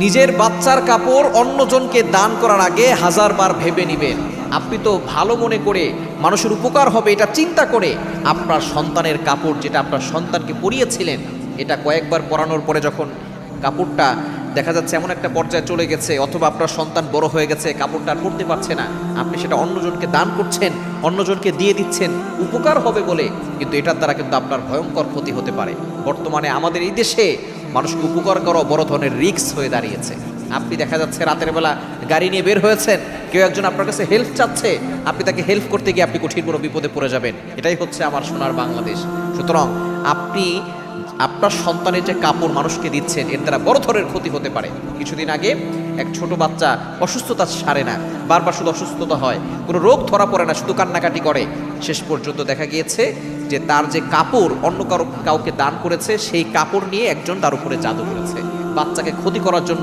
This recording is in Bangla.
নিজের বাচ্চার কাপড় অন্যজনকে দান করার আগে হাজারবার ভেবে নেবেন। আপনি তো ভালো মনে করে মানুষের উপকার হবে এটা চিন্তা করে আপনার সন্তানের কাপড়, যেটা আপনার সন্তানকে পরিয়েছিলেন, এটা কয়েকবার পরানোর পরে যখন কাপড়টা দেখা যাচ্ছে এমন একটা পর্যায়ে চলে গেছে, অথবা আপনার সন্তান বড় হয়ে গেছে, কাপড়টা আর পরতে পারছে না, আপনি সেটা অন্যজনকে দান করছেন, অন্যজনকে দিয়ে দিচ্ছেন উপকার হবে বলে, কিন্তু এটার দ্বারা কিন্তু আপনার ভয়ঙ্কর ক্ষতি হতে পারে। বর্তমানে আমাদের এই দেশে মানুষকে উপকার করা বড় ধরনের রিস্ক হয়ে দাঁড়িয়েছে। আপনি দেখা যাচ্ছে রাতের বেলা গাড়ি নিয়ে বের হয়েছেন, কেউ একজন আপনার কাছে হেল্প চাচ্ছে, আপনি তাকে হেল্প করতে গিয়ে আপনি কঠিন কোনো বিপদে পড়ে যাবেন। এটাই হচ্ছে আমার সোনার বাংলাদেশ। সুতরাং আপনি আপনার সন্তানের যে কাপড় মানুষকে দিচ্ছেন, এর দ্বারা বড় ধরনের ক্ষতি হতে পারে। কিছুদিন আগে এক ছোট বাচ্চা অসুস্থতা সারে না, বারবার শুধু অসুস্থতা হয়, কোনো রোগ ধরা পড়ে না, শুধু কান্নাকাটি করে। শেষ পর্যন্ত দেখা গিয়েছে যে তার যে কাপড় অন্য কাউকে দান করেছে, সেই কাপড় নিয়ে একজন তার উপরে জাদু করেছে। বাচ্চাকে ক্ষতি করার জন্য